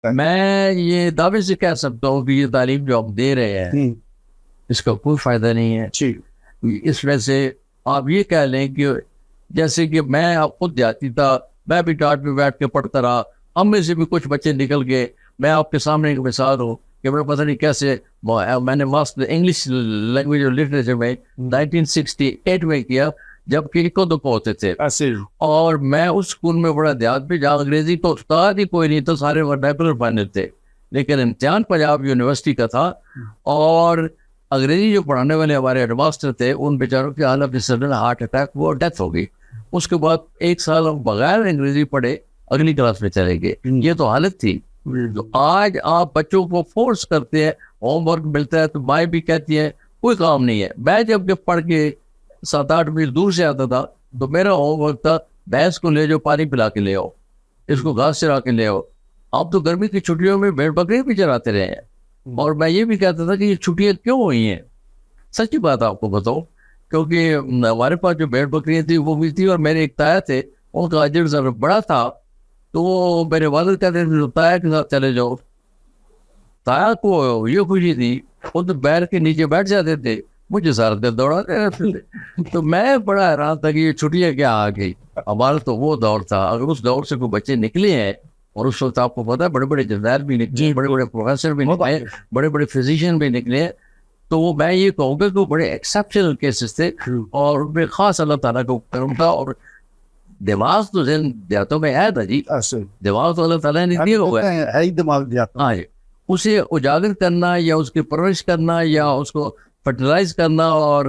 میں یہ دعوے سے کہہ سکتا ہوں کہ یہ تعلیم جو ہم دے رہے ہیں اس کا کوئی فائدہ نہیں ہے. اس وجہ سے آپ یہ کہہ لیں کہ جیسے کہ میں آپ خود دیہاتی تھا, میں بھی ڈاٹ میں بیٹھ کے پڑھتا رہا, ہم میں سے بھی کچھ بچے نکل گئے. میں آپ کے سامنے ایک مثال ہوں کہ میں پتہ نہیں کیسے میں نے ماسٹر انگلش لینگویج اور لٹریچر میں 1968 میں کیا, جبکہ ایک دو ہوتے تھے. اور میں اس اسکول میں بڑا دیہات پہ جہاں انگریزی تو استاد ہی کوئی نہیں, تو سارے ورنیکولر پڑھنے تھے. لیکن امتحان پنجاب یونیورسٹی کا تھا, اور انگریزی جو پڑھانے والے ہمارے ہیڈ ماسٹر تھے, ان بیچاروں کی حالت سڈن ہارٹ اٹیک وہ ڈیتھ ہو گئی. اس کے بعد ایک سال ہم بغیر انگریزی پڑھے اگلی کلاس میں چلے گئے. یہ تو حالت تھی. تو آج آپ بچوں کو فورس کرتے ہیں, ہوم ورک ملتا ہے تو مائیں بھی کہتی ہیں کوئی کام نہیں ہے. میں جب کہ پڑھ کے 7-8 میل دور سے آتا تھا تو میرا ہوم ورک تھا بھینس کو لے جاؤ پانی پلا کے لے آؤ, اس کو گھاس چرا کے لے آؤ. اب تو گرمی کی چھٹیوں میں بھیڑ بکری بھی چراتے رہے ہیں. اور میں یہ بھی کہتا تھا کہ یہ چھٹیاں کیوں ہوئی ہیں. سچی بات آپ کو بتاؤں, کیونکہ ہمارے پاس جو بھیڑ بکریاں تھیں وہ بھی تھی, اور میرے ایک تایا تھے, ان کا اجر ذرا بڑا تھا, تو میرے والد کہتے تھے تایا کے ساتھ چلے جاؤ. تایا کو یہ خوشی تھی, وہ تو بیل کے نیچے بیٹھ جاتے تھے, مجھے سارا دن دوڑاتے رہتے تھے. تو میں بڑا حیران تھا کہ یہ چھٹیاں کیا آ گئی. ہمارا تو وہ دور تھا, اگر اس دور سے کوئی بچے نکلے ہیں, اور اس وقت آپ کو پتا ہے بڑے بڑے جنرل بھی نکلے, بڑے بڑے پروفیسر بھی نکلے, بڑے بڑے فزیشین بھی نکلے, تو وہ میں یہ کہوں گا کہ وہ بڑے ایکسیپشنل کیسز تھے, اور ان میں خاص اللہ تعالیٰ کو کرم تھا. اور دماغ تو ذہن دیہاتوں میں ہے تھا جی, دماغ تو اللہ تعالیٰ نے دیا ہوا ہے. ہاں جی, اسے اجاگر کرنا یا اس کی پرورش کرنا یا اس کو فرٹیلائز کرنا اور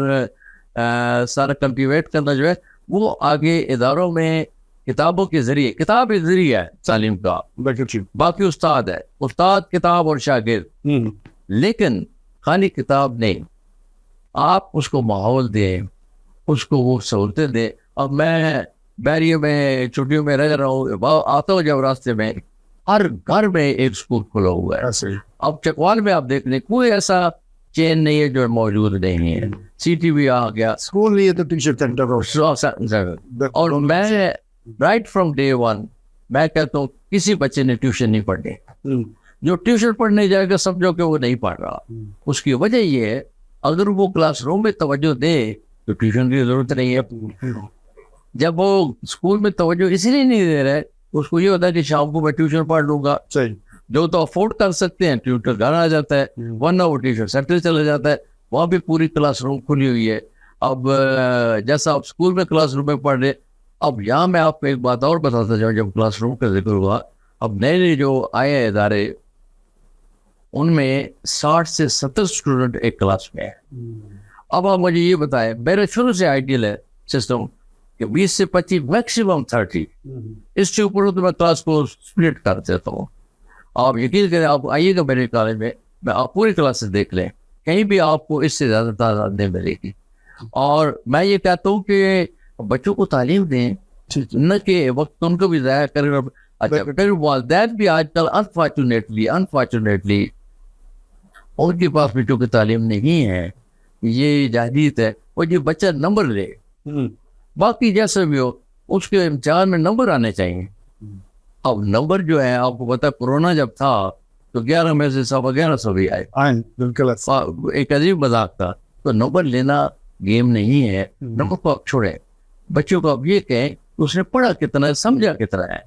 سارا کلٹیویٹ کرنا جو ہے وہ آگے اداروں میں کتابوں کے ذریعے, کتاب ایک ذریعہ ہے تعلیم کا, باقی استاد ہے, استاد کتاب اور شاگرد, لیکن خالی کتاب نہیں. آپ اس کو ماحول دیں, اس کو وہ سہولتیں دیں. اب میں بیریے میں چھٹیوں میں رہ رہا ہوں, آتا ہوں جب راستے میں, ہر گھر میں ایک اسکول کھلا ہوا ہے. اب چکوال میں آپ دیکھ لیں کوئی ایسا چین نہیں ہے جو موجود نہیں ہے. سی ٹی وی آ گیا, اسکول نہیں ہے تو ٹیچر سینٹر. اور میں رائٹ فرام ڈے ون میں کہتا ہوں کسی بچے نے ٹیوشن نہیں پڑھنی. جو ٹیوشن پڑھنے جائے گا سمجھو کہ وہ نہیں پڑھ رہا. اس کی وجہ یہ ہے اگر وہ کلاس روم میں توجہ دے تو ٹیوشن کی ضرورت نہیں ہے. جب وہ اسکول میں توجہ اسی لیے نہیں دے رہے, اس کو یہ ہوتا ہے کہ شام کو میں ٹیوشن پڑھ لوں گا. جو تو افورڈ کر سکتے ہیں ٹیوٹر گھر آ جاتا ہے, ورنہ وہ ٹیوشن سینٹر چلا جاتا ہے, وہاں بھی پوری کلاس روم کھلی ہوئی ہے. اب جیسا آپ اسکول میں کلاس روم میں پڑھ رہے, اب یہاں میں آپ کو ایک بات اور بتاتا جاؤں. جب کلاس روم کا ذکر ہوا, اب نئے نئے جو آئے ہیں ادارے, ان میں 60 سے 70 اسٹوڈنٹ ایک کلاس میں ہیں. اب آپ مجھے یہ بتائیں, میرا شروع سے آئیڈیل ہے سسٹم کہ 20 سے 25 میکسیمم 30, اس سے اوپر تو میں کلاس کو اسپلٹ کر دیتا ہوں. آپ یقین کریں, آپ آئیے گا میرے کالج میں آپ پوری کلاسز دیکھ لیں, کہیں بھی آپ کو اس سے زیادہ تعداد نہیں ملے گی. اور میں یہ کہتا ہوں کہ بچوں کو تعلیم دیں, نہ کہ وقت ان کو بھی ضائع کریں. اچھا, پھر والدین بھی آج کل انفارچونیٹلی ان کے پاس بچوں کی تعلیم نہیں ہے. یہ جہلیت ہے. وہ یہ بچہ نمبر لے, باقی جیسا بھی ہو اس کے امتحان میں نمبر آنے چاہیے. اب نمبر جو ہے آپ کو پتا ہے, کورونا جب تھا تو 11 میں سے 1150 بھی آئے. ایک عجیب مذاق تھا. تو نمبر لینا گیم نہیں ہے. نمبر کو آپ چھوڑیں, بچوں کو آپ یہ کہیں اس نے پڑھا کتنا ہے, سمجھا کتنا ہے.